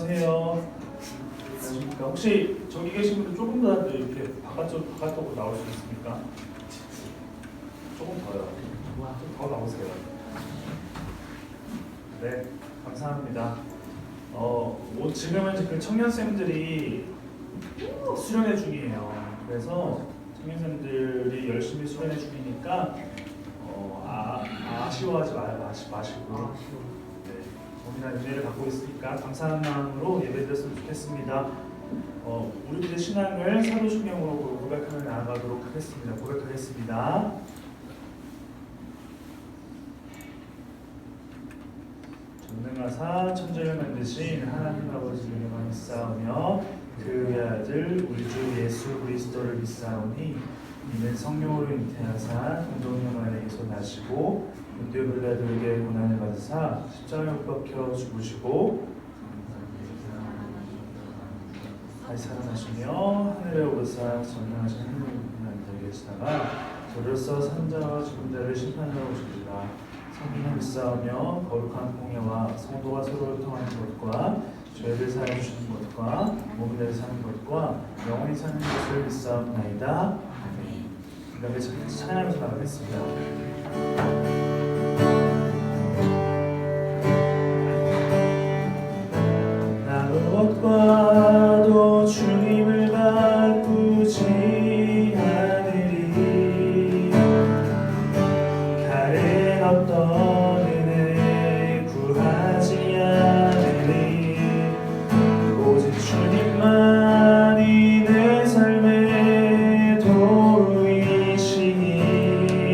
안녕하세요. 안녕하십니까. 혹시 저기 계신 분들 조금 더 이렇게 바깥쪽으로 나올 수 있습니까? 조금 더요. 좀 더 나오세요. 네, 감사합니다. 지금은 그 청년생들이 수련회 중이에요. 그래서 청년생들이 열심히 수련회 중이니까 아쉬워하지 마시고 몸이나 은혜를 갖고 있으니까 감사한 마음으로 예배드렸으면 좋겠습니다. 우리들의 신앙을 사도신경으로 고백하며 나아가도록 하겠습니다. 고백하겠습니다. 전능하사 천지를 만드신 하나님 아버지를 믿사오며 그 아들 우리 주 예수 그리스도를 믿사오니 이는 성령으로 잉태하사 동정녀 마리아에게서 나시고 본디오 빌라도에게 고난을 받으사 십자가에 못 박혀 죽으시고 다시 살아나시며 하늘에 오르사 전능하신 하나님의 하나님께 계시다가 저로서 산자와 죽은 자를 심판하러 오시리라. 성령을 믿사오며 거룩한 공예와 성도가 서로를 통하는 것과 죄를 사해 주시는 것과 몸이 되어 사는 것과 영원히 사는 것을 믿사옵나이다. 이렇게 찬양하면서 나가겠습니다. 무엇과도 주님을 바꾸지 않으리. 다른 어떤 은혜 구하지 않으리. 오직 주님만이 내 삶의 도우이시니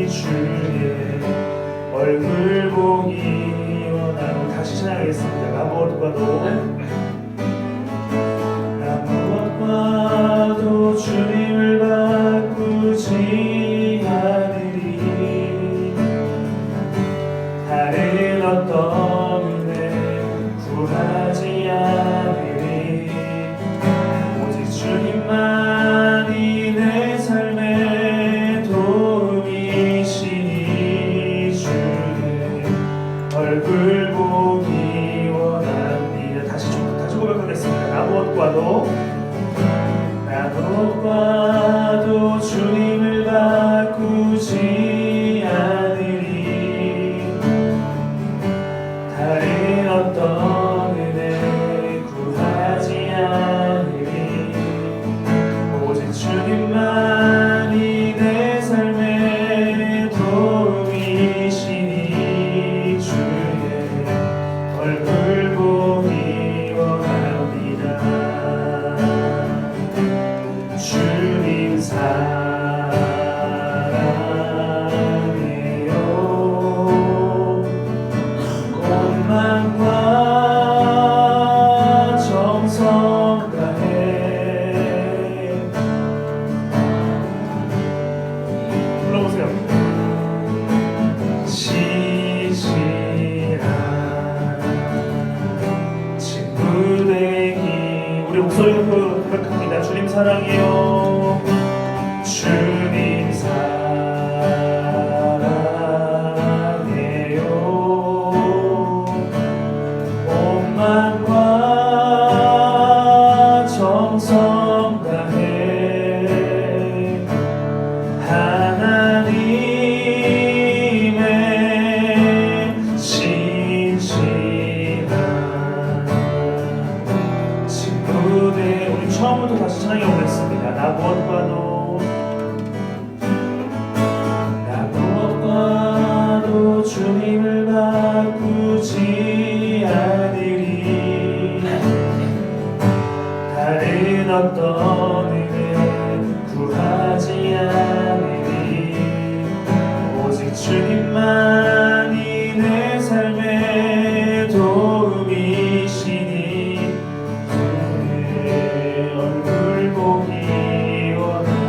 주의 얼굴 보기 원하고 다시 찬양하겠습니다. 나 무엇과도 도 주님을 바꾸지 않으리. 다른 어떤 은혜 구하지 않으리. 오직 주님만이 내 삶의 도움이시니 주의 얼굴 보기 원합니다. 다시 고백하겠습니다. 나 무엇과도 주님을 바꾸지 않으리. 다른 어떤 은혜 구하지 않으리. 오직 주님만이 내 삶의 도움이시니 주의 얼굴 보기 원합니다. 주님 사랑해요. 온 마음과 정성 다해 불러보세요. 시시한 친구 되기. 우리 목소리로 고백합니다. 주님 사랑해요. 주님 사랑해요. 온 마음과 정성 다해 하나님의 신실한 친구들. 우리 처음부터 다시 찬양해 보겠습니다. 나 무엇과도 주님을 바꾸지 않으리. 다른 어떤 은혜 구하지 않으리. 오직 주님만이 내 삶의 도움이시니 얼굴 보기 원합니다.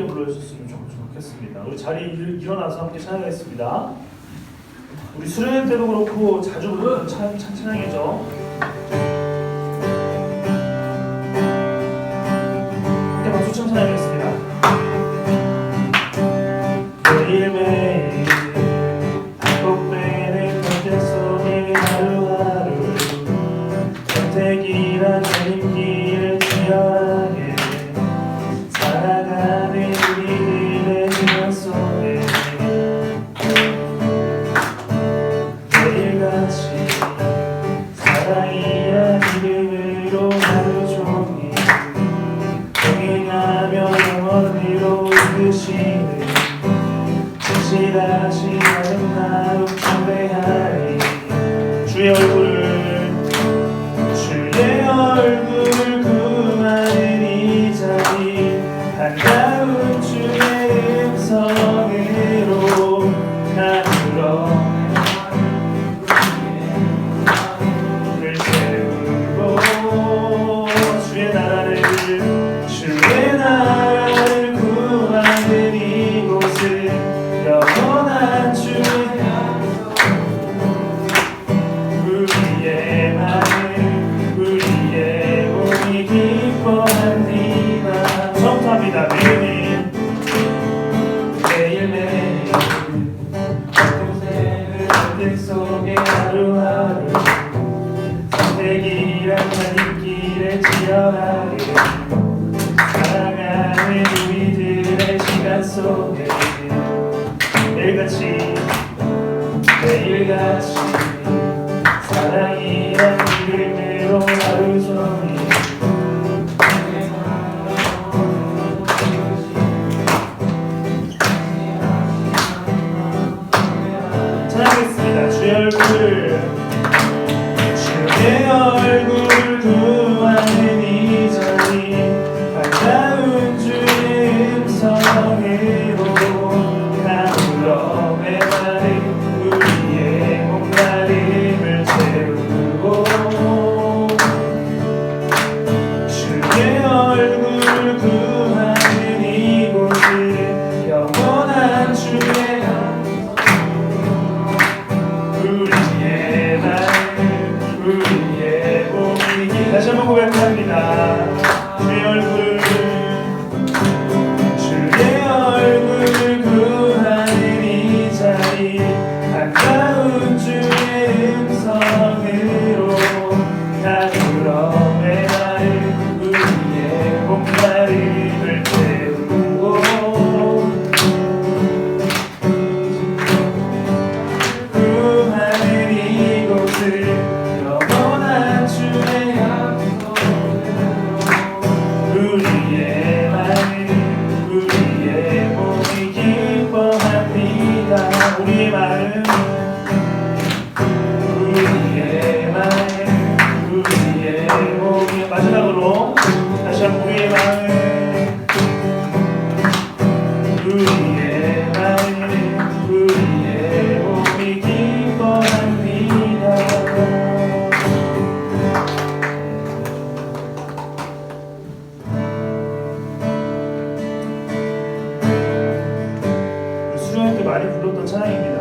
힘있게 불러주셨으면 좋겠습니다. 우리 자리 일어나서 함께 찬양하겠습니다. 우리 수련회 때도 그렇고 자주 부르는 찬양이죠. 함께 박수 쳐 찬양하겠습니다. 매일매일 반복되는 경쟁 속에 하루하루 선택이란 내림길을 치열하게 살아가는 우리들의 시간 속에 매일같이 사랑이란 이름으로 하루 종일 동행하며 영원히로 이끄시는 진실하신 하나님 나로 경배하리. 주의 얼굴을 구하는 이 자리 반가운 주의 음성으로 나누러 를 세우고 주의 나라를 구하는 이곳을 영원한 주의 우리의 마음 우리의 몸이 기뻐합니다. 성토합니다. 매일매일 동생을 속에 하루하루 선택이란 가는 치열하게 사랑하는 우리들의 시간 속에 매일같이 사랑이란 이름으로 하루 종일 찬양하겠습니다. 주의 얼굴 구하는 이 자리 반가운 주의 음성으로 나누러 메마른 우리의 목마름을 채우고 주의 얼굴 구하는 이곳을 영원한 주의 우리의 마음 우리의 몸이 다시 한번 고백합니다. 주의 얼굴 구하는 이 자리 반가운 주의 음성으로 나누러 메마른 우리의 목마름을 채우고 구하는 이곳을 영원한 주의 우리의 마음 우리의 몸이 기뻐합니다. 우리의 마음 우리의 몸이 마지막으로 다시 한번 우리의 마음 우리의 몸이 기뻐합니다. 수련회 때 많이 불렀던 찬양입니다.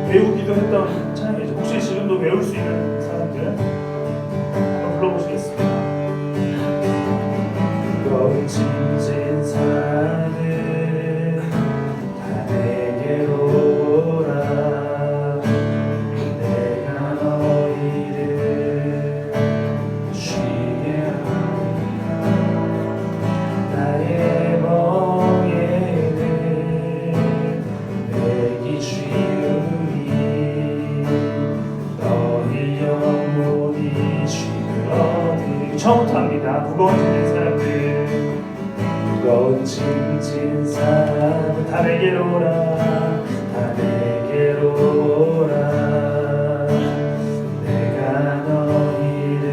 외우기도 했던 찬양이죠. 혹시 지금도 외울 수 있는 사람들 한번 불러보시겠습니다. 무거운 짐진 사람들 다 내게로 오라. 내가 너희를 쉬게 하리라. 나의 멍에는 내기 쉬우니 너희 영혼이 쉬그러들. 처음부터 합니다. 무거운 짐진 사람들 무거운 짐진 사람 다 내게로 오라. 다 내게로 오라. 내가 너희를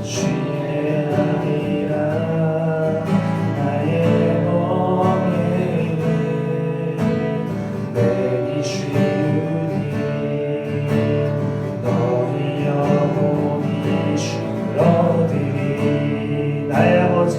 쉬게 하리라. 나의 멍에는 내기 쉬우니 너희 영혼이 쉬그러들이. 나의 아버지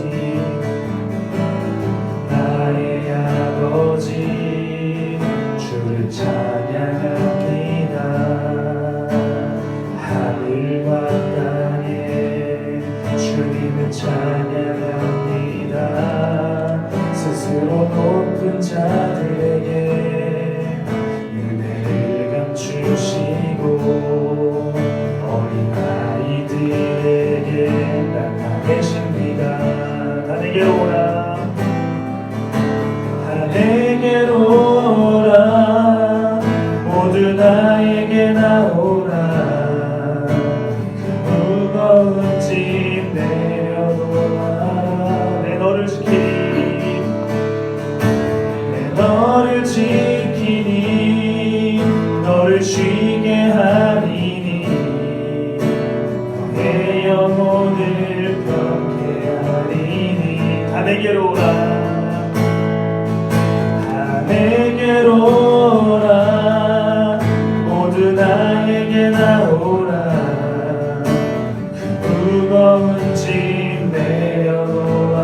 자들에게 은혜를 감추시고 어린 아이들에게 나타내십니다. 다 내게로 오라, 다 내게로 오라, 모두 나에게 나오라. 그 무거운 짐 내려놓아. 내 너를 지키니, 내 너를 지키니, 너를 쉬게 하리니, 너의 영혼을 편케 하리니. 다 내게로 오라, 다 내게로 오라, 모두 나에게 나오라. 그 무거운 짐 내려놓아.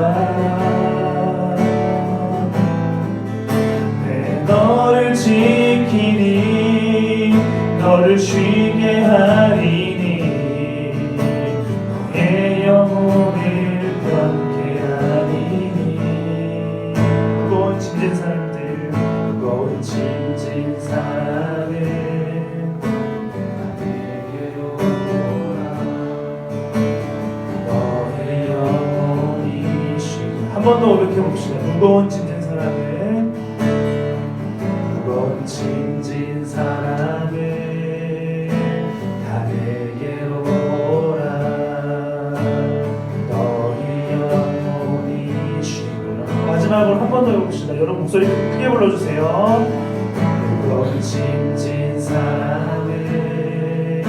내 너를 지키니, 너를 쉬게 하리니, 너의 영혼을 편케 하리니. 무거운 짐진 사람들, 무거운 짐진 사람들, 나에게로 오라. 너의 영혼이 쉬게. 한 번 더 고백해 봅시다. 무거운 짐진 사람들, 무거운 짐진 사람을 다 내게로 오라. 너희 영혼이 쉬구나. 마지막으로 한 번 더 해봅시다. 여러분 목소리 크게 불러주세요. 무거운 짐진 사람을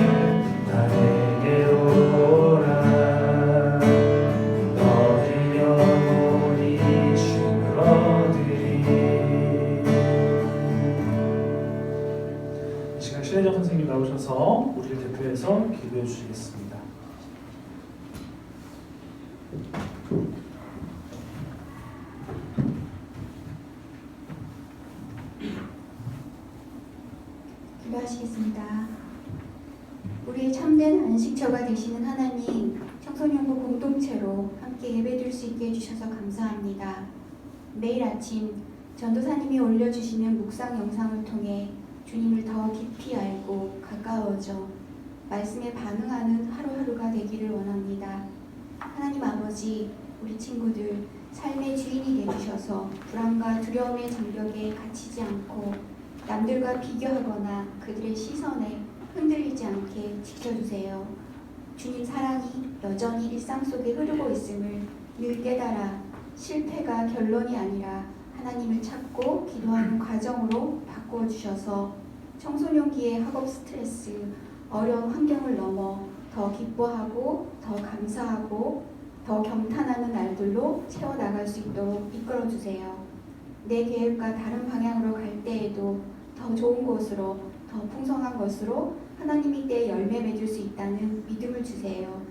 다 내게로 오라. 너희 영혼이 쉬그러들이. 이 시간 신혜정 선생님 나오셔서 우리를 대표해서 기도해 주시겠습니다. 기도하시겠습니다. 우리의 참된 안식처가 되시는 하나님, 청소년부 공동체로 함께 예배드릴 수 있게 해주셔서 감사합니다. 매일 아침 전도사님이 올려주시는 묵상 영상을 통해 주님을 더 깊이 알고 가까워져 말씀에 반응하는 하루하루가 되기를 원합니다. 하나님 아버지, 우리 친구들 삶의 주인이 되주셔서 불안과 두려움의 장벽에 갇히지 않고 남들과 비교하거나 그들의 시선에 흔들리지 않게 지켜주세요. 주님 사랑이 여전히 일상 속에 흐르고 있음을 늘 깨달아 실패가 결론이 아니라 하나님을 찾고 기도하는 과정으로 바꾸어 주셔서 청소년기의 학업 스트레스, 어려운 환경을 넘어 더 기뻐하고 더 감사하고 더 경탄하는 날들로 채워나갈 수 있도록 이끌어 주세요. 내 계획과 다른 방향으로 갈 때에도 더 좋은 곳으로, 더 풍성한 것으로 하나님이 때에 열매 맺을 수 있다는 믿음을 주세요.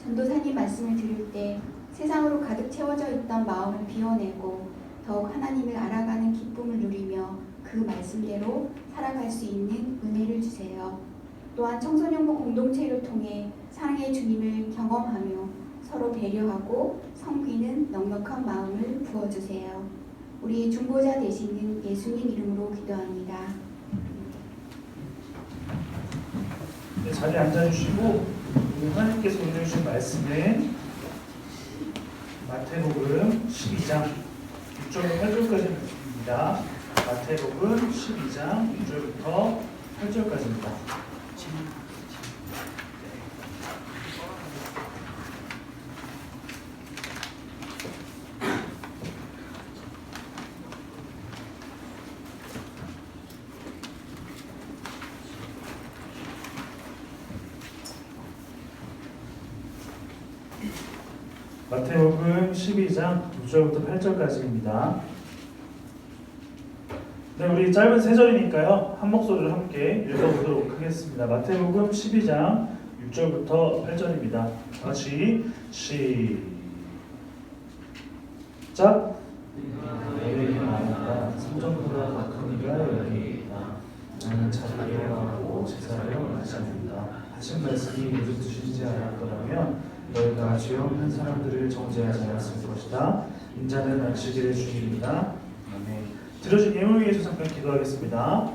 전도사님 말씀을 들을 때 세상으로 가득 채워져 있던 마음을 비워내고 더욱 하나님을 알아가는 기쁨을 누리며 그 말씀대로 살아갈 수 있는 은혜를 주세요. 또한 청소년부 공동체를 통해 사랑의 주님을 경험하며 서로 배려하고 섬기는 넉넉한 마음을 부어주세요. 우리의 중보자 되시는 예수님 이름으로 기도합니다. 네, 자리에 앉아주시고 하나님께서 올려주신 말씀은 마태복음 12장 6절부터 8절까지입니다. 마태복음 12장 6절부터 8절까지입니다. 마태복음 12장 6절부터 8절까지입니다. 네, 우리 짧은 세 절이니까요. 한 목소리로 함께 읽어보도록 하겠습니다. 마태복음 12장 6절부터 8절입니다. 같이 시작. 너에게 말한다. 성전보다 큰 이가 여기 있다. 나는 자기를 하고 제사를 원하지 않는다. 하신 말씀이 모두 드시지 않았더라면 너희가 죄 없는 사람들을 정죄하지 않았을 것이다. 인자는 안식일의 주님이다. 아멘. 들어준 예물을 위해서 잠깐 기도하겠습니다.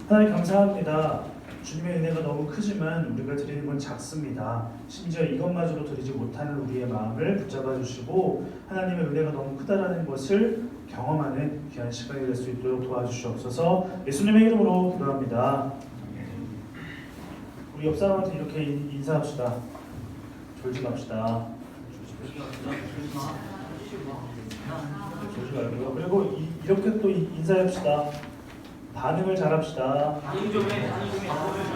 하나님 감사합니다. 주님의 은혜가 너무 크지만 우리가 드리는 건 작습니다. 심지어 이것마저도 드리지 못하는 우리의 마음을 붙잡아 주시고 하나님의 은혜가 너무 크다라는 것을 경험하는 귀한 시간이 될 수 있도록 도와주시옵소서. 예수님의 이름으로 기도합니다. 우리 옆 사람한테 이렇게 인사합시다. 졸지 맙시다. 졸지 말고요. 그리고 이렇게 또 인사합시다. 반응을 잘합시다.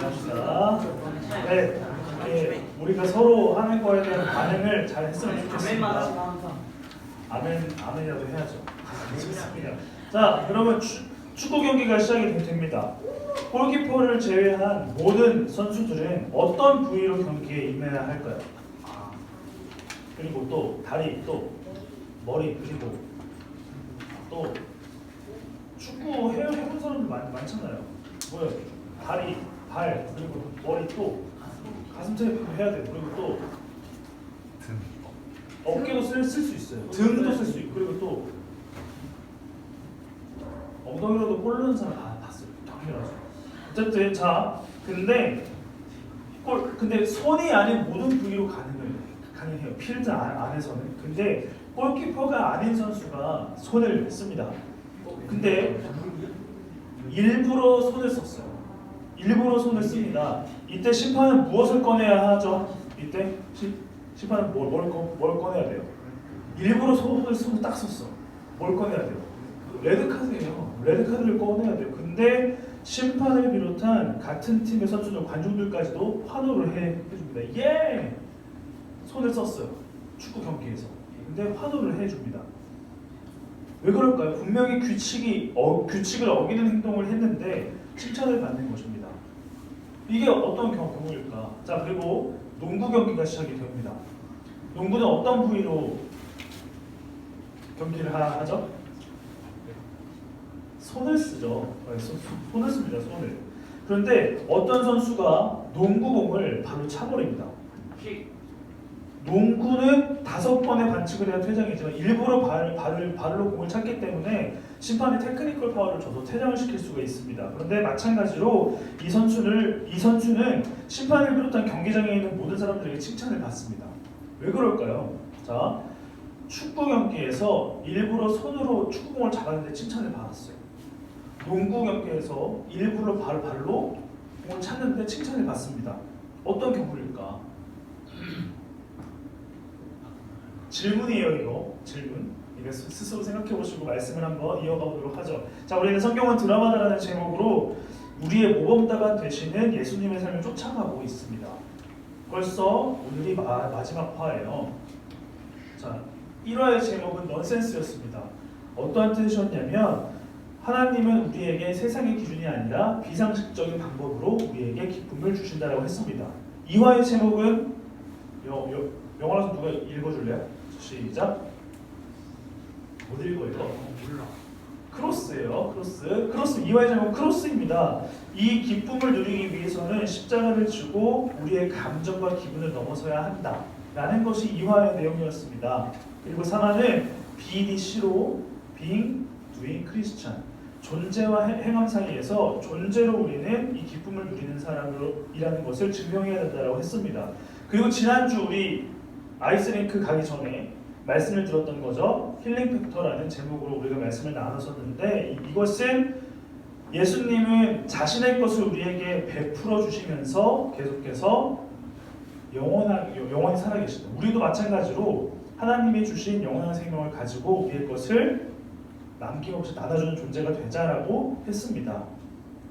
잘합시다. 네, 우리가 서로 하는 거에 대한 반응을 잘 했으면 좋겠습니다. 아멘이라도 해야죠. 좋습니다. 자, 그러면 축구 경기가 시작이 됩니다. 골키퍼를 제외한 모든 선수들은 어떤 부위로 경기에 임해야 할까요? 그리고 또 다리, 또 머리, 그리고 또 축구 해본 사람들 많잖아요. 뭐요? 다리, 발, 그리고 머리, 또 가슴 테이프도 해야 돼요. 그리고 또 등, 어깨도 쓸 수 있어요. 등도 쓸 수 있고, 그리고 또 엉덩이로도 골 넣는 사람 봤어요. 당연하죠. 어쨌든 자, 근데 손이 아닌 모든 부위로 가능해요. 필드 안에서는. 근데 골키퍼가 아닌 선수가 손을 씁니다. 근데 일부러 손을 썼어요. 일부러 손을 씁니다. 이때 심판은 무엇을 꺼내야 하죠? 이때 심판은 뭘 꺼내야 돼요? 일부러 손을 딱 썼어. 뭘 꺼내야 돼요? 레드카드예요. 레드카드를 꺼내야 돼요. 근데 심판을 비롯한 같은 팀의 선수들, 관중들까지도 환호를 해줍니다. 예! 손을 썼어요. 축구 경기에서. 근데 환호를 해줍니다. 왜 그럴까요? 분명히 규칙을 어기는 행동을 했는데 칭찬을 받는 것입니다. 이게 어떤 경우일까? 자, 그리고 농구 경기가 시작이 됩니다. 농구는 어떤 부위로 경기를 하죠? 손을 쓰죠. 손을 씁니다. 손을. 그런데 어떤 선수가 농구공을 바로 차버립니다. 농구는 5번의 반칙을 해야 퇴장이지만 일부러 발로 공을 찼기 때문에 심판이 테크니컬 파울을 줘서 퇴장을 시킬 수가 있습니다. 그런데 마찬가지로 이 선수는 심판을 비롯한 경기장에 있는 모든 사람들에게 칭찬을 받습니다. 왜 그럴까요? 자, 축구 경기에서 일부러 손으로 축구공을 잡았는데 칭찬을 받았어요. 농구 경기에서 일부러 발로 공을 찼는데 칭찬을 받습니다. 어떤 경우일까? 질문이에요, 이거. 질문. 이거 스스로 생각해 보시고 말씀을 한번 이어가 보도록 하죠. 자, 우리는 성경은 드라마다라는 제목으로 우리의 모범자가 되시는 예수님의 삶을 쫓아가고 있습니다. 벌써 오늘이 마지막 화예요. 자, 1화의 제목은 넌센스였습니다. 어떠한 뜻이었냐면 하나님은 우리에게 세상의 기준이 아니라 비상식적인 방법으로 우리에게 기쁨을 주신다라고 했습니다. 2화의 제목은 영어라서 누가 읽어줄래요? 시작. 못 읽어 이거? 몰라. 크로스예요. 크로스 2화의 제목은 크로스입니다. 이 기쁨을 누리기 위해서는 십자가를 지고 우리의 감정과 기분을 넘어서야 한다 라는 것이 2화의 내용이었습니다. 그리고 3화는 BDC로 Being, Doing Christian, 존재와 행함 사이에서 존재로 우리는 이 기쁨을 누리는 사람이라는 것을 증명해야 된다고 했습니다. 그리고 지난주 우리 아이스링크 가기 전에 말씀을 들었던 거죠. 힐링 팩터라는 제목으로 우리가 말씀을 나눴었는데 이것은 예수님은 자신의 것을 우리에게 베풀어 주시면서 계속해서 영원히 살아계시다. 우리도 마찬가지로 하나님이 주신 영원한 생명을 가지고 우리의 것을 남김없이 나눠주는 존재가 되자라고 했습니다.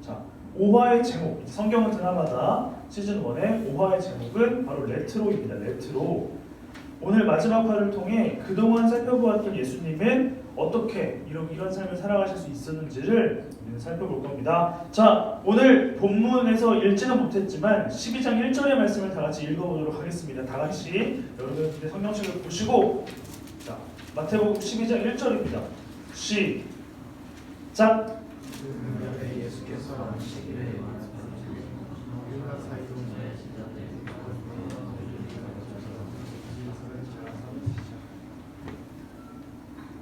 자, 5화의 제목, 성경은 드라마다 시즌 1의 5화의 제목은 바로 레트로입니다. 레트로. 오늘 마지막 화를 통해 그동안 살펴보았던 예수님은 어떻게 이런 삶을 살아가실 수 있었는지를 우리는 살펴볼 겁니다. 자, 오늘 본문에서 읽지는 못했지만 12장 1절의 말씀을 다 같이 읽어보도록 하겠습니다. 다 같이 여러분들의 성경책을 보시고, 자, 마태복음 12장 1절입니다. 시작. 예수께서 시기를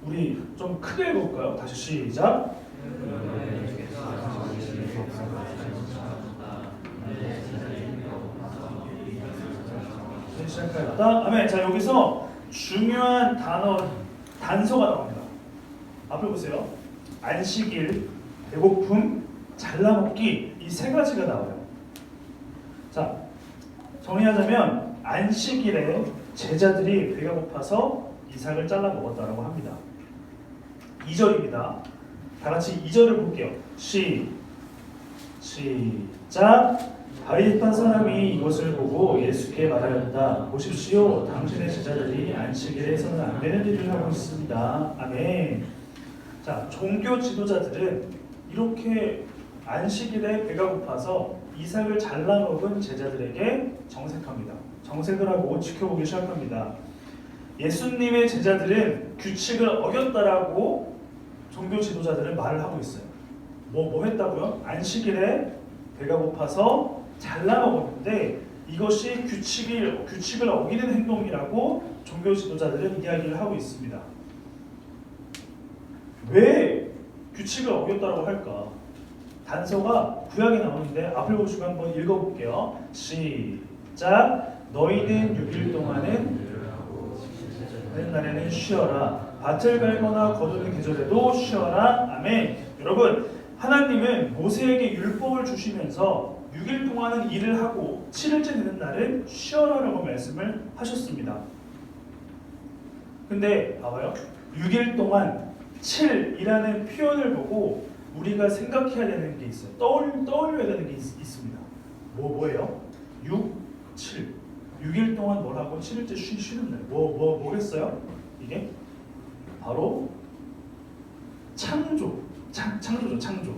우리 좀 크게 해볼까요? 다시 시작. 시작하였다. 아멘. 자, 여기서 중요한 단서가 나옵니다. 앞을 보세요. 안식일, 배고픔, 잘라먹기, 이 세 가지가 나와요. 자, 정리하자면 안식일에 제자들이 배가 고파서 이삭을 잘라 먹었다라고 합니다. 2절입니다. 다 같이 2절을 볼게요. 시작. 바리새파 사람이 이것을 보고 예수께 말하였다. 보십시오, 당신의 제자들이 안식일에서는 안 되는 일을 하고 있습니다. 아멘. 자, 종교 지도자들은 이렇게 안식일에 배가 고파서 이삭을 잘라 먹은 제자들에게 정색합니다. 정색을 하고 지켜보기 시작합니다. 예수님의 제자들은 규칙을 어겼다라고 종교 지도자들은 말을 하고 있어요. 뭐 했다고요? 안식일에 배가 고파서 잘라 먹었는데 이것이 규칙을 어기는 행동이라고 종교 지도자들은 이야기를 하고 있습니다. 왜 규칙을 어겼다고 할까? 단서가 구약에 나오는데 앞을 보시고 한번 읽어볼게요. 시작. 너희는 6일 동안은 하는 날에는 쉬어라. 밭을 갈거나 거두는 계절에도 쉬어라. 아멘. 여러분, 하나님은 모세에게 율법을 주시면서 6일 동안은 일을 하고 7일째 되는 날은 쉬어라라고 말씀을 하셨습니다. 근데 봐봐요. 6일 동안 7이라는 표현을 보고 우리가 생각해야 되는 게 있어요. 떠올려야 되는 게 있습니다. 뭐예요? 6, 7. 6일 동안 뭘 하고 7일째 쉬는 날. 뭐겠어요? 이게 바로 창조죠. 창조.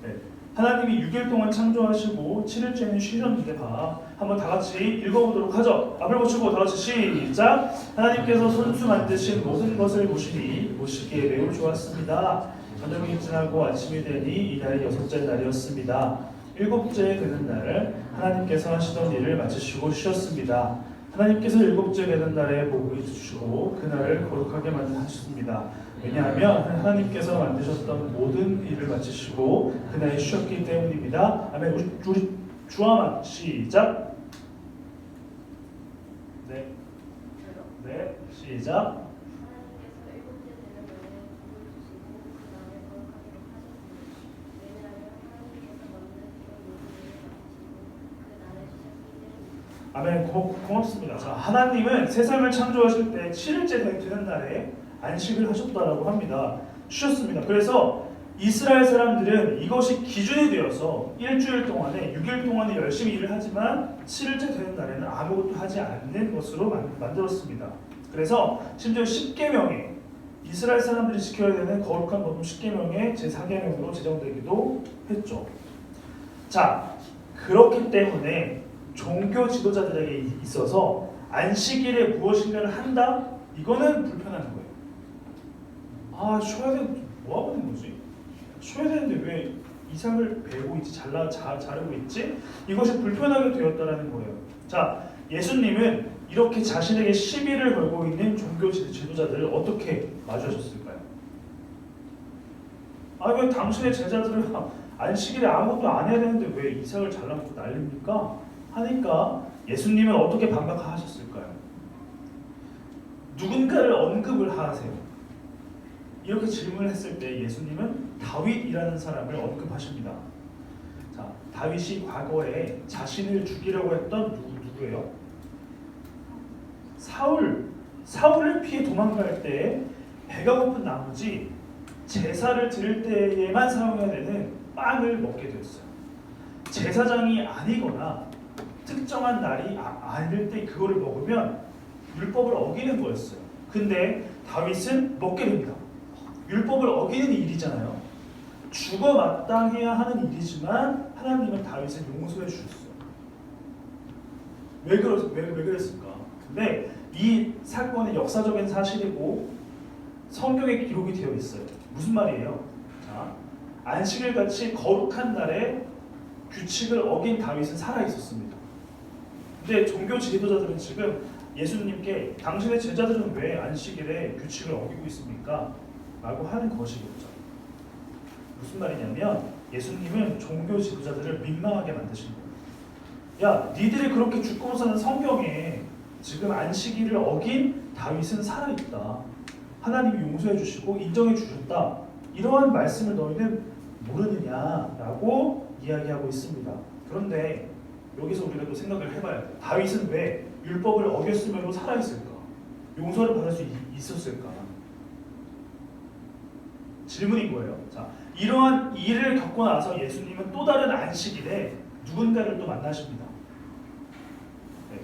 네. 하나님이 6일 동안 창조하시고 7일째는 쉬셨는데 한번 다 같이 읽어보도록 하죠. 앞을 보시고 다 같이 시작. 하나님께서 손수 만드신 모든 것을 보시기에 매우 좋았습니다. 저녁이 지나고 아침이 되니 이날이 6째 날이었습니다. 7째 되는 날 하나님께서 하시던 일을 마치시고 쉬었습니다. 하나님께서 7째 되는 날에 복을 주시고 그날을 거룩하게 하셨습니다. 왜냐하면 하나님께서 만드셨던 모든 일을 마치시고 그날에 쉬었기 때문입니다. 아멘. 우리 주아만 시작. 네, 시작. 아멘. 고맙습니다. 자, 하나님은 세상을 창조하실 때 7일째 되는 날에 안식을 하셨다라고 합니다. 쉬었습니다. 그래서 이스라엘 사람들은 이것이 기준이 되어서 일주일 동안에 6일 동안에 열심히 일을 하지만 7일째 되는 날에는 아무것도 하지 않는 것으로 만들었습니다. 그래서 심지어 10계명에 이스라엘 사람들이 지켜야 되는 거룩한 법률 10계명의 제4계명으로 제정되기도 했죠. 자, 그렇기 때문에 종교 지도자들에게 있어서 안식일에 무엇인가를 한다? 이거는 불편한 거예요. 쉬어야 되는데 뭐 하고 있는 거지? 쉬어야 되는데 왜 이삭을 베고 있지? 자르고 있지? 이것이 불편하게 되었다라는 거예요. 자, 예수님은 이렇게 자신에게 시비를 걸고 있는 종교 지도자들을 어떻게 마주하셨을까요? 왜 당신의 제자들은 안식일에 아무것도 안 해야 되는데 왜 이삭을 잘라먹고 난립니까? 하니까 예수님은 어떻게 반박하셨을까요? 누군가를 언급을 하세요. 이렇게 질문을 했을 때 예수님은 다윗이라는 사람을 언급하십니다. 자, 다윗이 과거에 자신을 죽이려고 했던 누구예요? 사울을 피해 도망갈 때 배가 고픈 나머지 제사를 드릴 때에만 사용해야 되는 빵을 먹게 되었어요. 제사장이 아니거나 특정한 날이 아닐 때 그거를 먹으면 율법을 어기는 거였어요. 근데 다윗은 먹게 됩니다. 율법을 어기는 일이잖아요. 죽어 마땅해야 하는 일이지만 하나님은 다윗을 용서해 주셨어요. 왜 그랬을까? 근데 이 사건은 역사적인 사실이고 성경에 기록이 되어 있어요. 무슨 말이에요? 자, 안식일 같이 거룩한 날에 규칙을 어긴 다윗은 살아 있었습니다. 근데 종교 지도자들은 지금 예수님께 당신의 제자들은 왜 안식일에 규칙을 어기고 있습니까? 라고 하는 것이겠죠. 무슨 말이냐면 예수님은 종교 지도자들을 민망하게 만드신 거예요. 야, 니들이 그렇게 죽고 사는 성경에 지금 안식일을 어긴 다윗은 살아있다. 하나님이 용서해 주시고 인정해 주셨다. 이러한 말씀을 너희는 모르느냐라고 이야기하고 있습니다. 그런데 여기서 우리가 또 생각을 해봐야 돼. 다윗은 왜 율법을 어겼음에도 살아있을까? 용서를 받을 수 있었을까? 질문인 거예요. 자, 이러한 일을 겪고 나서 예수님은 또 다른 안식일에 누군가를 또 만나십니다. 네.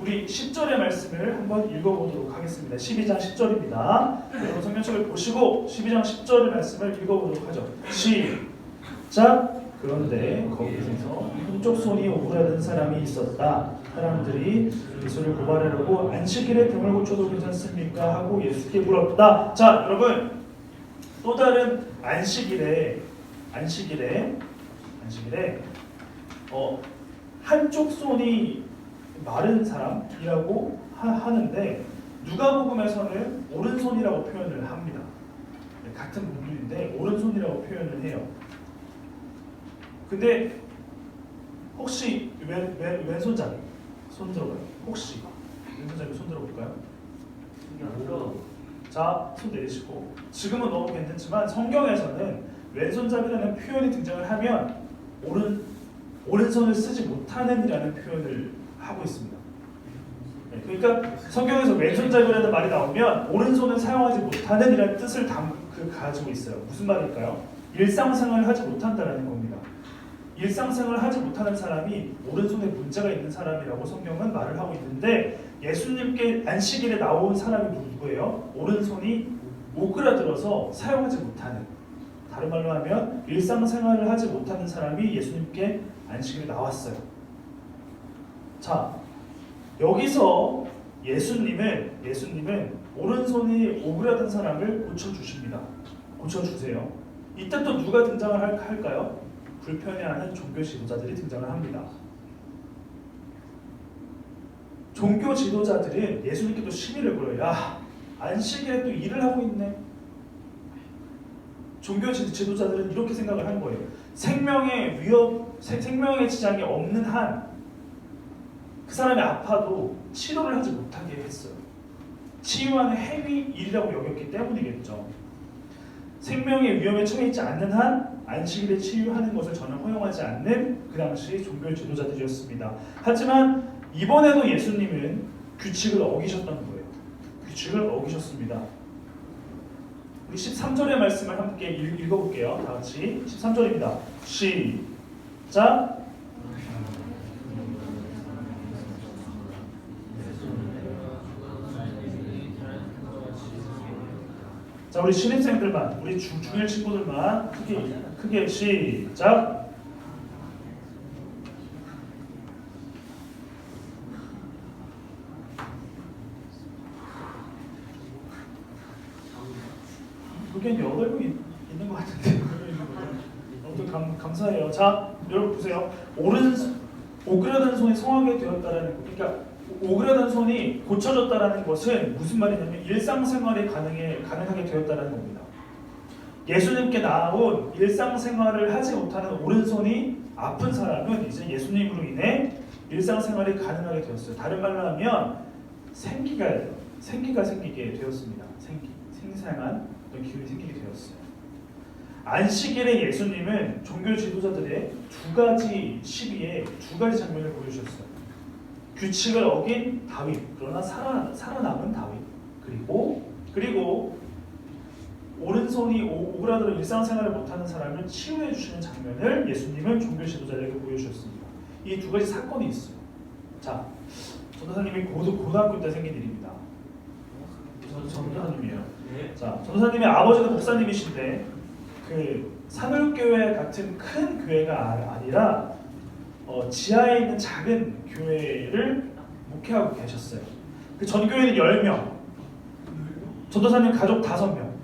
우리 10절의 말씀을 한번 읽어보도록 하겠습니다. 12장 10절입니다. 여러분 성경책을 보시고 12장 10절의 말씀을 읽어보도록 하죠. 시작! 그런데 거기서 한쪽 손이 오그라든 사람이 있었다. 사람들이 예수를 고발하려고 안식일에 병을 고쳐도 괜찮습니까? 하고 예수께 물었다. 자, 여러분 또 다른 안식일에 한쪽 손이 마른 사람이라고 하는데 누가복음에서는 오른손이라고 표현을 합니다. 같은 분들인데 오른손이라고 표현을 해요. 근데 혹시 왼손잡이 손 들어봐요. 혹시 왼손잡이 손 들어볼까요? 자, 손 내리시고. 지금은 너무 괜찮지만 성경에서는 왼손잡이라는 표현이 등장을 하면 오른손을 쓰지 못하는 이라는 표현을 하고 있습니다. 네, 그러니까 성경에서 왼손잡이라는 말이 나오면 오른손을 사용하지 못하는 이라는 뜻을 가지고 있어요. 무슨 말일까요? 일상생활을 하지 못한다는 겁니다. 일상생활을 하지 못하는 사람이 오른손에 문제가 있는 사람이라고 성경은 말을 하고 있는데 예수님께 안식일에 나온 사람이 누구예요? 오른손이 오그라들어서 사용하지 못하는, 다른 말로 하면 일상생활을 하지 못하는 사람이 예수님께 안식일에 나왔어요. 자, 여기서 예수님은 오른손이 오그라든 사람을 고쳐주십니다. 고쳐주세요. 이때 또 누가 등장을 할까요? 불편해하는 종교 지도자들이 등장을 합니다. 종교 지도자들은 예수님께 또 시비를 걸어요. 야, 안식일에 또 일을 하고 있네. 종교 지도자들은 이렇게 생각을 한 거예요. 생명의 지장이 없는 한 그 사람이 아파도 치료를 하지 못하게 했어요. 치유하는 행위 일이라고 여겼기 때문이겠죠. 생명의 위험에 처해 있지 않는 한 안식일에 치유하는 것을 저는 허용하지 않는 그 당시 종교 지도자들이었습니다. 하지만 이번에도 예수님은 규칙을 어기셨던 거예요. 규칙을 어기셨습니다. 우리 13절의 말씀을 함께 읽어볼게요. 다 같이 13절입니다. 시작! 자, 우리 신입생들만, 우리 중1 친구들만 크게 시작! 그게 8명 있는 것 같은데 아무튼 감사해요. 자, 여러분 보세요. 오그라든 손이 성하게 되었다라는 거. 그러니까 오그라든 손이 고쳐졌다라는 것은 무슨 말이냐면 일상생활이 가능하게 되었다라는 겁니다. 예수님께 나온 일상생활을 하지 못하는 오른손이 아픈 사람은 이제 예수님으로 인해 일상생활이 가능하게 되었어요. 다른 말로 하면 생기가 생기게 되었습니다. 생생한 어떤 기운이 생기게 되었어요. 안식일에 예수님은 종교 지도자들의 두 가지 시비에 두 가지 장면을 보여주셨어요. 규칙을 어긴 다윗, 그러나 살아남은 다윗, 그리고 오른손이 오그라들어 일상생활을 못하는 사람을 치유해 주시는 장면을 예수님은 종교 지도자들에게 보여주셨습니다. 이 두 가지 사건이 있어요. 자, 전도사님이 고등학교 때 생긴 일입니다. 전도사님이에요. 자, 전도사님의 아버지도 목사님이신데 그 산울교회 같은 큰 교회가 아니라 지하에 있는 작은 교회를 목회하고 계셨어요. 그 전교회는 10명, 전도사님 가족 5명.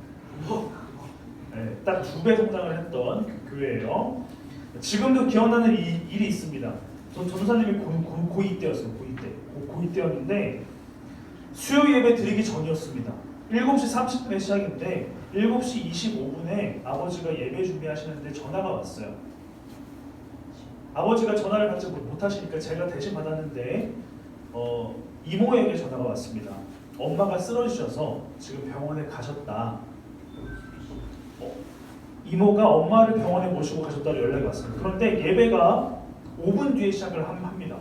네, 딱 2배 성장을 했던 그 교회예요. 지금도 기억나는 일이 있습니다. 전도사님이 고2 때였어요. 고2 때였는데 수요 예배 드리기 전이었습니다. 7시 30분에 시작인데 7시 25분에 아버지가 예배 준비하시는데 전화가 왔어요. 아버지가 전화를 받지 못하시니까 제가 대신 받았는데 이모에게 전화가 왔습니다. 엄마가 쓰러지셔서 지금 병원에 가셨다. 이모가 엄마를 병원에 모시고 가셨다고 연락이 왔습니다. 그런데 예배가 5분 뒤에 시작을 합니다.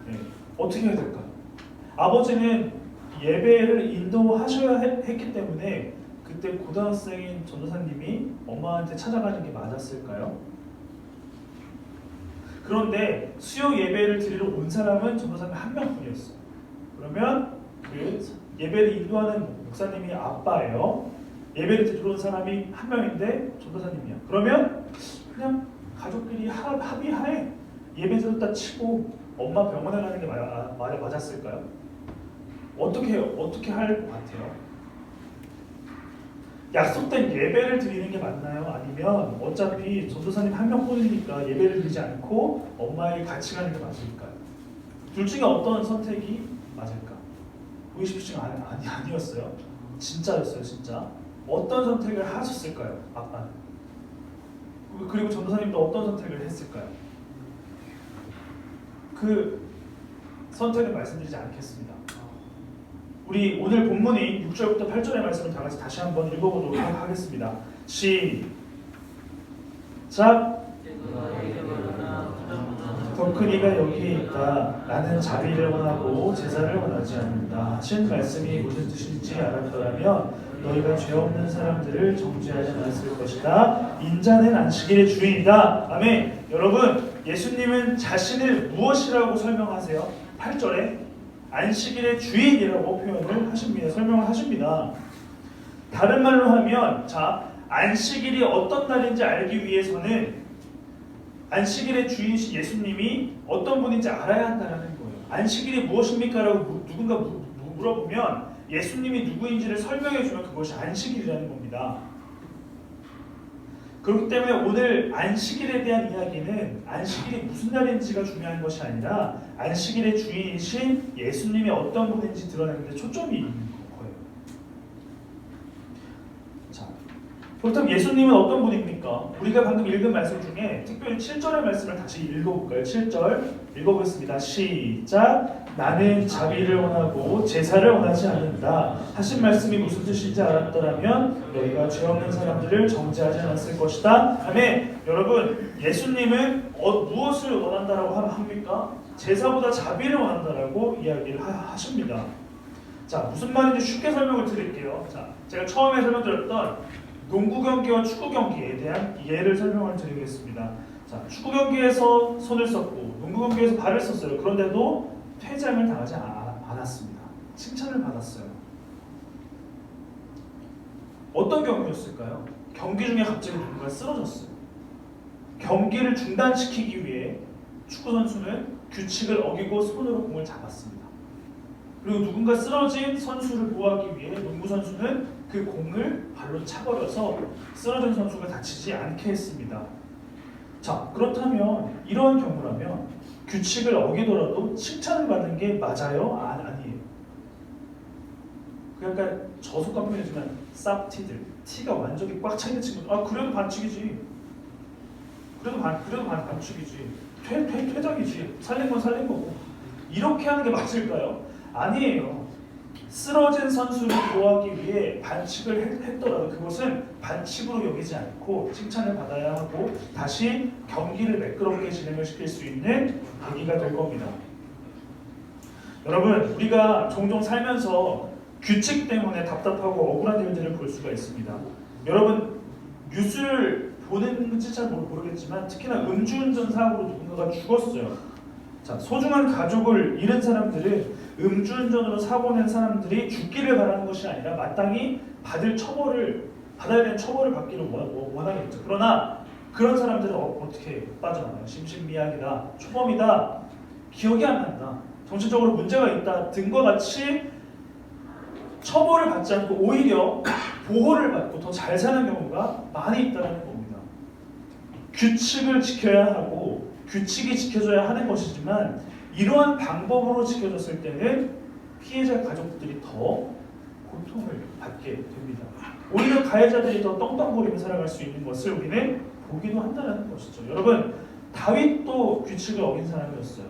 네. 어떻게 해야 될까요? 아버지는 예배를 인도하셔야 했기 때문에 그때 고등학생인 전도사님이 엄마한테 찾아가는 게 맞았을까요? 그런데 수요 예배를 드리러 온 사람은 전도사님 한 명뿐이었어요. 그러면 그 예배를 인도하는 목사님이 아빠예요. 예배를 드리러 온 사람이 한 명인데 전도사님이야. 그러면 그냥 가족끼리 합의하에 예배 드렸다 치고 엄마 병원에 가는 게 맞았을까요? 어떻게 할 것 같아요? 약속된 예배를 드리는 게 맞나요? 아니면 어차피 전도사님 한 명뿐이니까 예배를 드리지 않고 엄마에게 같이 가는 게 맞을까요? 둘 중에 어떤 선택이 맞을까? 보이십시오? 아니었어요. 진짜였어요, 진짜. 어떤 선택을 하셨을까요, 아빠는? 그리고 전도사님도 어떤 선택을 했을까요? 그 선택을 말씀드리지 않겠습니다. 우리 오늘 본문이 6절부터 8절의 말씀을 다 같이 다시 한번 읽어보도록 하겠습니다. 시작. 더 큰 이가 여기에 있다. 나는 자비를 원하고 제사를 원하지 않는다. 하신 말씀이 무슨 뜻인지 알았더라면 너희가 죄 없는 사람들을 정죄하지 않았을 것이다. 인자는 안식일의 주인이다. 아멘. 여러분, 예수님은 자신을 무엇이라고 설명하세요? 8절에 안식일의 주인이라고 표현을 하십니다. 설명을 하십니다. 다른 말로 하면, 자, 안식일이 어떤 날인지 알기 위해서는 안식일의 주인이신 예수님이 어떤 분인지 알아야 한다는 거예요. 안식일이 무엇입니까? 라고 누군가 물어보면 예수님이 누구인지를 설명해 주면 그것이 안식일이라는 겁니다. 그렇기 때문에 오늘 안식일에 대한 이야기는 안식일이 무슨 날인지가 중요한 것이 아니라 안식일의 주인이신 예수님이 어떤 분인지 드러내는 데 초점이 있는 거예요. 자, 그렇다면 예수님은 어떤 분입니까? 우리가 방금 읽은 말씀 중에 특별히 7절의 말씀을 다시 읽어볼까요? 7절 읽어보겠습니다. 시작. 나는 자비를 원하고 제사를 원하지 않는다. 하신 말씀이 무슨 뜻인지 알았더라면 너희가 죄 없는 사람들을 정죄하지 않았을 것이다. 아멘. 여러분, 예수님은 무엇을 원한다라고 합니까? 제사보다 자비를 원한다라고 이야기를 하십니다. 자, 무슨 말인지 쉽게 설명을 드릴게요. 자, 제가 처음에 설명드렸던 농구 경기와 축구 경기에 대한 예를 설명을 드리겠습니다. 자, 축구 경기에서 손을 썼고 농구 경기에서 발을 썼어요. 그런데도 퇴장을 당하지 않았습니다. 칭찬을 받았어요. 어떤 경기였을까요? 경기 중에 갑자기 누군가 쓰러졌어요. 경기를 중단시키기 위해 축구 선수는 규칙을 어기고 손으로 공을 잡았습니다. 그리고 누군가 쓰러진 선수를 보호하기 위해 농구 선수는 그 공을 발로 차버려서 쓰러진 선수가 다치지 않게 했습니다. 자, 그렇다면 이러한 경우라면 규칙을 어기더라도 칭찬을 받는 게 맞아요? 아니에요. 그러니까 저속한 표현이지만 쌉티들, 티가 완전히 꽉 차있는 친구들, 그래도 반칙이지. 그래도 반칙이지. 퇴장이지. 살린 건 살린 거고. 이렇게 하는 게 맞을까요? 아니에요. 쓰러진 선수를 보호하기 위해 반칙을 했더라도 그것은 반칙으로 여기지 않고 칭찬을 받아야 하고 다시 경기를 매끄럽게 진행을 시킬 수 있는 계기가 될 겁니다. 여러분, 우리가 종종 살면서 규칙 때문에 답답하고 억울한 일들을 볼 수가 있습니다. 여러분, 뉴스를 보는지 잘 모르겠지만 특히나 음주운전 사고로 누군가가 죽었어요. 자, 소중한 가족을 잃은 사람들은 음주운전으로 사고낸 사람들이 죽기를 바라는 것이 아니라 마땅히 받아야 되는 처벌을 받기를 원하겠죠. 그러나 그런 사람들은 어떻게 빠져나가요? 심신미약이다, 초범이다, 기억이 안 난다, 정신적으로 문제가 있다 등과 같이 처벌을 받지 않고 오히려 보호를 받고 더 잘 사는 경우가 많이 있다는 겁니다. 규칙을 지켜야 하고 규칙이 지켜져야 하는 것이지만 이러한 방법으로 지켜졌을 때는 피해자 가족들이 더 고통을 받게 됩니다. 오히려 가해자들이 더 떵떵거리며 살아갈 수 있는 것을 우리는 보기도 한다는 것이죠. 여러분, 다윗도 규칙을 어긴 사람이었어요.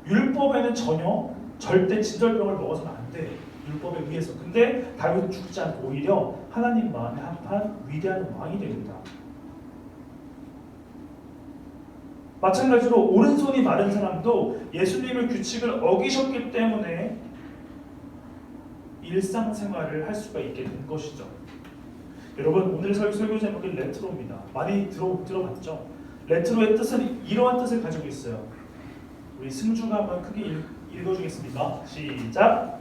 율법에는 전혀 절대 진절병을 먹어서는 안 돼. 율법에 의해서. 근데 다윗은 죽지 않고 오히려 하나님 마음에 합한 위대한 왕이 됩니다. 마찬가지로 오른손이 마른 사람도 예수님의 규칙을 어기셨기 때문에 일상생활을 할 수가 있게 된 것이죠. 여러분, 오늘 설교 제목이 레트로입니다. 많이 들어봤죠? 레트로의 뜻은 이러한 뜻을 가지고 있어요. 우리 승주가 한번 크게 읽어주겠습니다. 시작.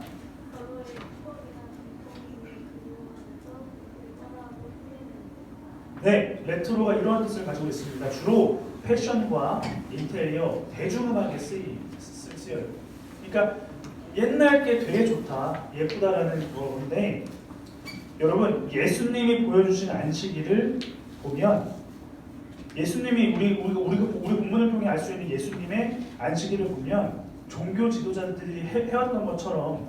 네, 레트로가 이러한 뜻을 가지고 있습니다. 주로 패션과 인테리어, 대중음악에 쓰여요. 그러니까 옛날 게 되게 좋다, 예쁘다라는 건데, 여러분, 예수님이 보여주신 안식일을 보면, 예수님이 우리 본문을 통해 알 수 있는 예수님의 안식일을 보면 종교 지도자들이 해왔던 것처럼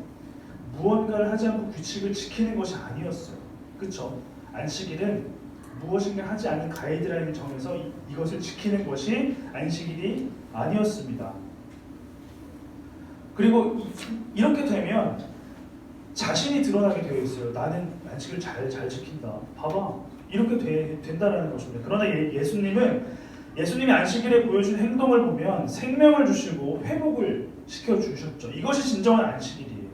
무언가를 하지 않고 규칙을 지키는 것이 아니었어요. 그렇죠? 안식일은 무엇인가 하지 않는 가이드라인을 정해서 이것을 지키는 것이 안식일이 아니었습니다. 그리고 이렇게 되면 자신이 드러나게 되어 있어요. 나는 안식일을 잘 지킨다. 봐봐. 이렇게 된다라는 것입니다. 그러나 예수님이 안식일에 보여준 행동을 보면 생명을 주시고 회복을 시켜주셨죠. 이것이 진정한 안식일이에요.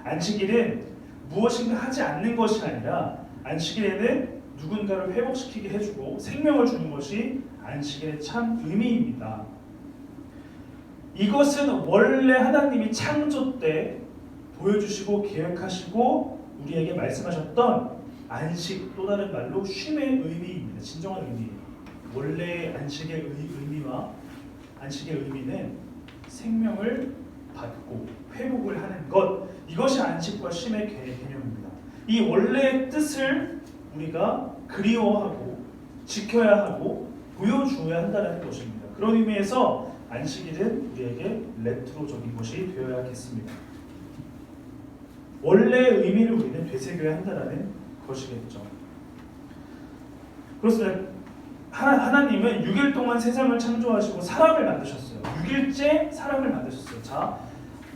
안식일은 무엇인가 하지 않는 것이 아니라 안식일에는 누군가를 회복시키게 해주고 생명을 주는 것이 안식일의 참 의미입니다. 이것은 원래 하나님이 창조 때 보여주시고 계획하시고 우리에게 말씀하셨던 안식, 또 다른 말로 쉼의 의미입니다. 진정한 의미예요. 원래 안식의 의미와 안식의 의미는 생명을 받고 회복을 하는 것, 이것이 안식과 쉼의 개념입니다. 이 원래의 뜻을 우리가 그리워하고 지켜야 하고 보여주어야 한다는 것입니다. 그런 의미에서 안식일은 우리에게 레트로적인 것이 되어야겠습니다. 원래의 의미를 우리는 되새겨야 한다는 것이겠죠. 그렇습니다. 하나님은 6일 동안 세상을 창조하시고 사람을 만드셨어요. 6일째 사람을 만드셨어요. 자,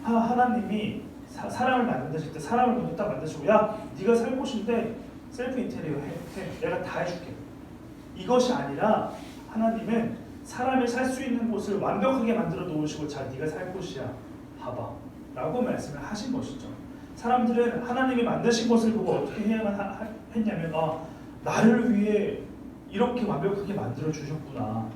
하나님이 사람을 만드실 때 사람을 먼저 딱 만드시고, 야, 네가 살 곳인데 셀프 인테리어 해. 내가 다 해줄게. 이것이 아니라 하나님은 사람이 살 수 있는 곳을 완벽하게 만들어 놓으시고, 자, 네가 살 곳이야. 봐봐. 라고 말씀을 하신 것이죠. 사람들은 하나님이 만드신 것을 보고 어떻게 해야만 했냐면, 나를 위해 이렇게 완벽하게 만들어 주셨구나.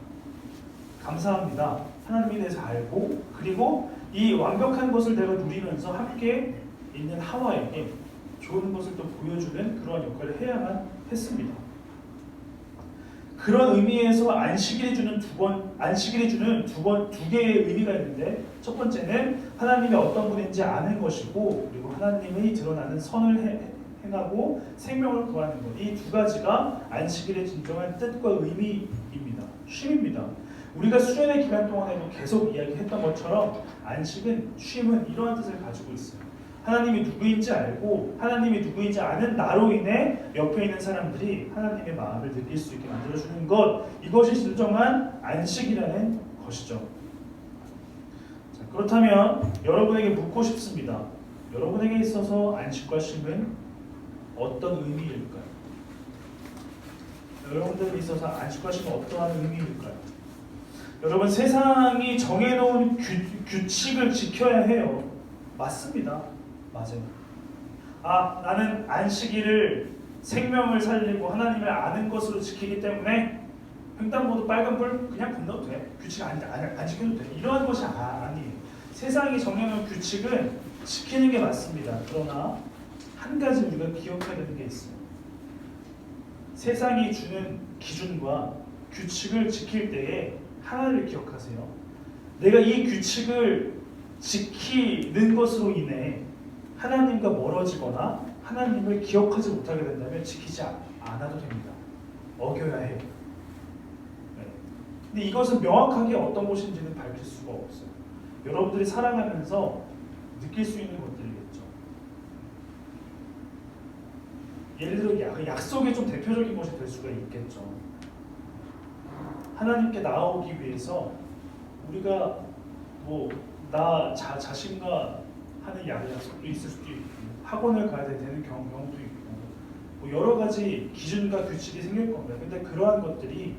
감사합니다. 하나님에 대해서 알고, 그리고 이 완벽한 것을 내가 누리면서 함께 있는 하와에게 좋은 것을 또 보여주는 그러한 역할을 해야만 했습니다. 그런 의미에서 안식일이 주는 두 개의 의미가 있는데, 첫 번째는 하나님이 어떤 분인지 아는 것이고, 그리고 하나님이 드러나는 선을 행하고 생명을 구하는 것. 이 두 가지가 안식일의 진정한 뜻과 의미입니다. 쉼입니다. 우리가 수련의 기간 동안에도 계속 이야기했던 것처럼 안식은, 쉼은 이러한 뜻을 가지고 있어요. 하나님이 누구인지 알고 하나님이 누구인지 아는 나로 인해 옆에 있는 사람들이 하나님의 마음을 느낄 수 있게 만들어주는 것, 이것이 진정한 안식이라는 것이죠. 자, 그렇다면 여러분에게 묻고 싶습니다. 여러분에게 있어서 안식과 쉼은 어떤 의미일까요? 여러분들에게 있어서 안식과 쉼은 어떠한 의미일까요? 여러분, 세상이 정해놓은 규칙을 지켜야 해요. 맞습니다. 맞아요. 나는 안식일을 생명을 살리고 하나님을 아는 것으로 지키기 때문에 횡단보도 빨간불 그냥 건너도 돼. 규칙 안 지켜도 돼. 이러한 것이 아니에요. 세상이 정해놓은 규칙은 지키는 게 맞습니다. 그러나 한 가지 우리가 기억해야 되는 게 있어요. 세상이 주는 기준과 규칙을 지킬 때에 하나를 기억하세요. 내가 이 규칙을 지키는 것으로 인해 하나님과 멀어지거나 하나님을 기억하지 못하게 된다면 지키지 않아도 됩니다. 어겨야 해요. 네. 근데 이것은 명확하게 어떤 것인지는 밝힐 수가 없어요. 여러분들이 살아가면서 느낄 수 있는 것들이겠죠. 예를 들어 약속의 좀 대표적인 것이 될 수가 있겠죠. 하나님께 나아오기 위해서 우리가 뭐 나 자신과 하는 약속도 있을 수도 있고 학원을 가야 되는 경우도 있고 뭐 여러 가지 기준과 규칙이 생길 겁니다. 근데 그러한 것들이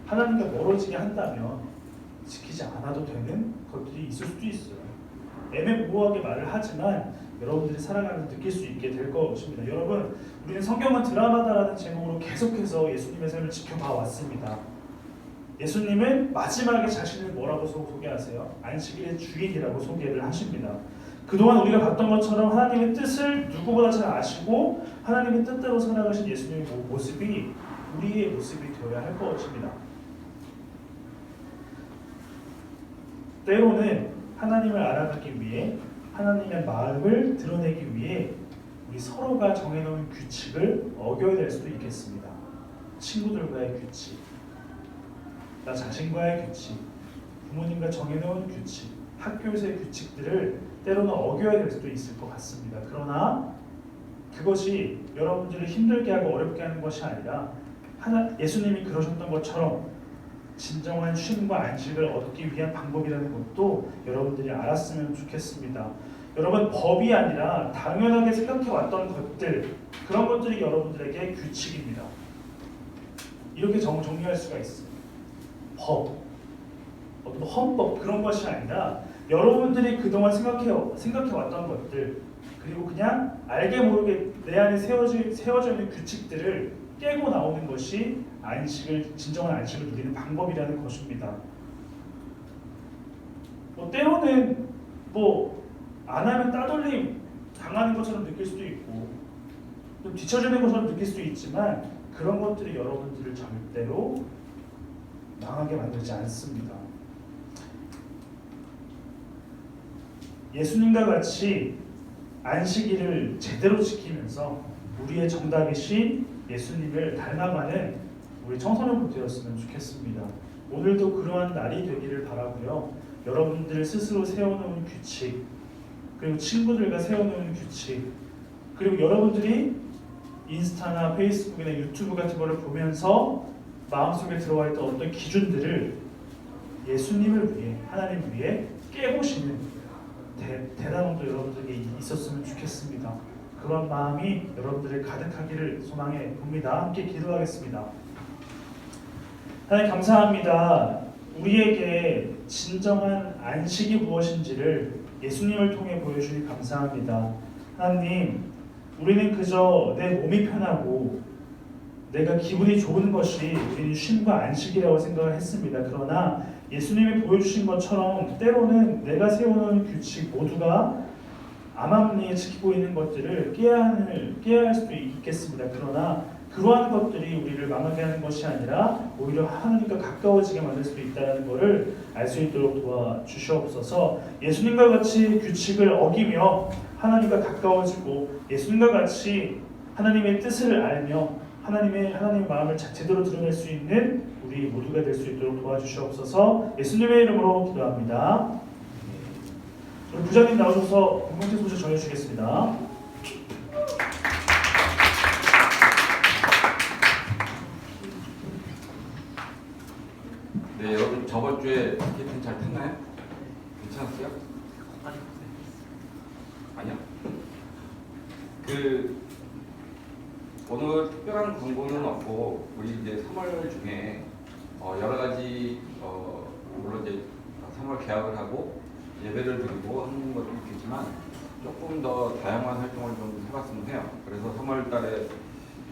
하나님과 멀어지게 한다면 지키지 않아도 되는 것들이 있을 수도 있어요. 애매모호하게 말을 하지만 여러분들이 살아가면서 느낄 수 있게 될 것입니다. 여러분, 우리는 성경은 드라마다라는 제목으로 계속해서 예수님의 삶을 지켜봐 왔습니다. 예수님은 마지막에 자신을 뭐라고 소개하세요? 안식일의 주인이라고 소개를 하십니다. 그동안 우리가 봤던 것처럼 하나님의 뜻을 누구보다 잘 아시고 하나님의 뜻대로 살아가신 예수님의 모습이 우리의 모습이 되어야 할 것입니다. 때로는 하나님을 알아가기 위해 하나님의 마음을 드러내기 위해 우리 서로가 정해놓은 규칙을 어겨야 될 수도 있겠습니다. 친구들과의 규칙, 나 자신과의 규칙, 부모님과 정해놓은 규칙, 학교에서의 규칙들을 때로는 어겨야 될 수도 있을 것 같습니다. 그러나 그것이 여러분들을 힘들게 하고 어렵게 하는 것이 아니라 예수님이 그러셨던 것처럼 진정한 쉼과 안식을 얻기 위한 방법이라는 것도 여러분들이 알았으면 좋겠습니다. 여러분, 법이 아니라 당연하게 생각해왔던 것들, 그런 것들이 여러분들에게 규칙입니다. 이렇게 정리할 수가 있습니다. 법, 어떤 헌법 그런 것이 아니라 여러분들이 그동안 생각해왔던 것들, 그리고 그냥 알게 모르게 내 안에 세워져 있는 규칙들을 깨고 나오는 것이 진정한 안식을 누리는 방법이라는 것입니다. 때로는 안 하면 따돌림 당하는 것처럼 느낄 수도 있고 좀 뒤처지는 것처럼 느낄 수도 있지만 그런 것들이 여러분들을 절대로 망하게 만들지 않습니다. 예수님과 같이 안식일을 제대로 지키면서 우리의 정답이신 예수님을 닮아가는 우리 청소년부 되었으면 좋겠습니다. 오늘도 그러한 날이 되기를 바라고요. 여러분들 스스로 세워놓은 규칙, 그리고 친구들과 세워놓은 규칙, 그리고 여러분들이 인스타나 페이스북이나 유튜브 같은 거를 보면서 마음속에 들어와 있던 어떤 기준들을 예수님을 위해, 하나님 위해 깨보시는 대단함도 여러분들에게 있었으면 좋겠습니다. 그런 마음이 여러분들의 가득하기를 소망해 봅니다. 함께 기도하겠습니다. 하나님 감사합니다. 우리에게 진정한 안식이 무엇인지를 예수님을 통해 보여주니 감사합니다. 하나님, 우리는 그저 내 몸이 편하고 내가 기분이 좋은 것이 우리는 쉼과 안식이라고 생각을 했습니다. 그러나 예수님이 보여주신 것처럼 때로는 내가 세워놓은 규칙 모두가 암암리에 지키고 있는 것들을 깨야 할 수도 있겠습니다. 그러나 그러한 것들이 우리를 망하게 하는 것이 아니라 오히려 하나님과 가까워지게 만들 수도 있다는 것을 알 수 있도록 도와주시옵소서. 예수님과 같이 규칙을 어기며 하나님과 가까워지고 예수님과 같이 하나님의 뜻을 알며 하나님의 마음을 제대로 드러낼 수 있는 우리 모두가 될 수 있도록 도와주시옵소서. 예수님의 이름으로 기도합니다. 우리 부장님 나오셔서 공동체 소식 전해주시겠습니다. 네, 여러분 저번 주에 마케팅 잘 탔나요? 괜찮았어요? 아니요. 오늘 특별한 광고는 없고 우리 이제 3월 중에 여러 가지 물론 이제 3월 개학을 하고 예배를 드리고 하는 것도 있겠지만 조금 더 다양한 활동을 좀 해봤으면 해요. 그래서 3월달에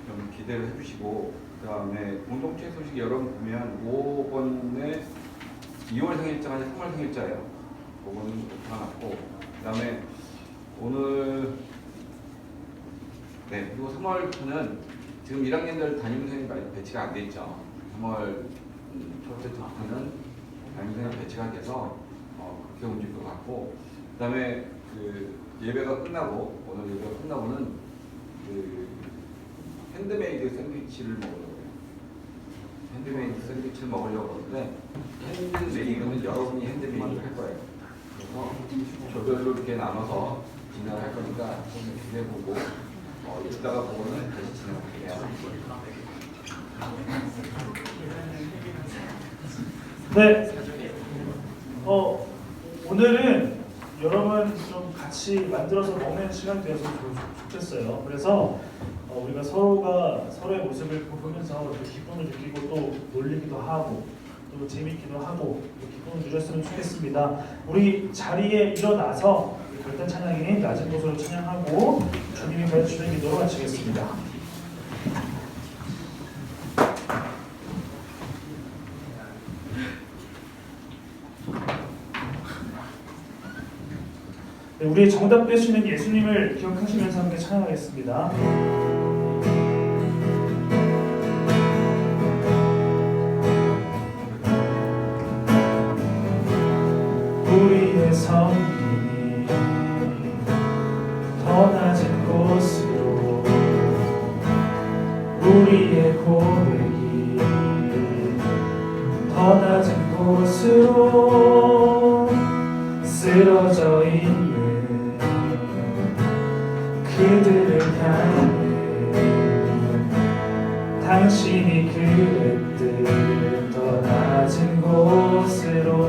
좀 기대를 해주시고 그 다음에 공동체 소식 여러분 보면 5번에 2월 생일자가 아니라 3월 생일자예요. 5번은 나타났고 그 다음에 오늘 그리고 3월부터는 지금 1학년들 담임선생님 배치가 안 돼 있죠. 3월 첫째부터는 담임선생님 배치가 돼서 그렇게 움직일 것 같고 그 다음에 예배가 끝나고 오늘 예배가 끝나고는 핸드메이드 샌드위치를 먹으려고 해요. 핸드메이드 샌드위치를 먹으려고 하는데 핸드메이드는 여러분이 핸드메이드를 할 거예요. 그래서 조별로 이렇게 나눠서 진행을 할 거니까 좀 기대해보고 이따가 보고는 다시 진행할게요. 네. 오늘은 여러분 좀 같이 만들어서 먹는 시간이 되어서 좋겠어요. 그래서 우리가 서로가 서로의 모습을 보면서 기쁨을 느끼고 또 놀리기도 하고 또 재밌기도 하고 기쁨을 누렸으면 좋겠습니다. 우리 자리에 일어나서 결단 찬양인 낮은 곳으로 찬양하고 주님이 가르치는 기도로 마치겠습니다. 네, 우리의 정답 되시는 예수님을 기억하시면서 함께 찬양하겠습니다. 우리의 섬김이 더 낮은 곳으로 우리의 고백이 더 낮은 곳으로 쓰러져 있는 그들을 향해 당신이 그랬듯 더 낮은 곳으로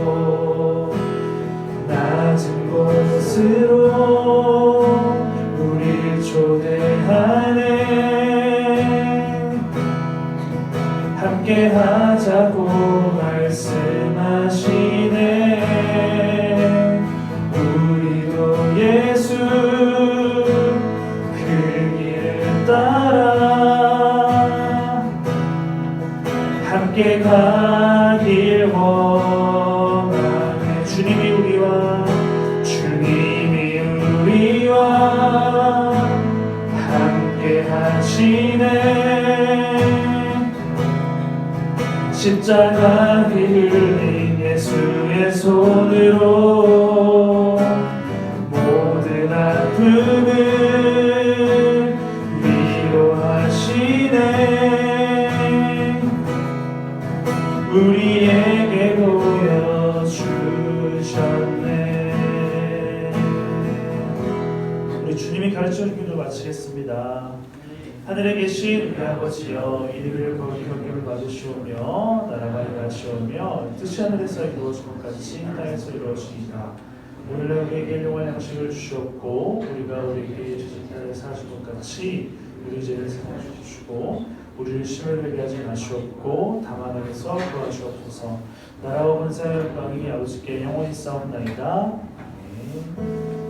우리 초대하네 함께 하자고 말씀하시네 우리도 예수 그 길을 따라 함께 가길 원하네 주님이 우리와 함께 하시네 십자가 흘린 예수의 손으로 모든 아픔을 위로하시네 우리에게 보여주셨네. 우리 주님이 가르쳐준 기도 마치겠습니다. 하늘에 계신 우리 아버지여 이름을 거룩히 여김을 받으시오며 나라가 임하시오며 뜻이 하늘에서 이루어진 것 같이 땅에서 이루어지이다. 오늘날 우리에게 일용할 양식을 주시옵고 우리가 우리에게 죄짓는 사하신 것 같이 우리 죄를 사하여 주시고 우리를 시험에 들게 하지 마시옵고 다만 악에서 구하시옵소서. 나라와 권세와 영광이 아버지께 영원히 싸움나이다. 아멘.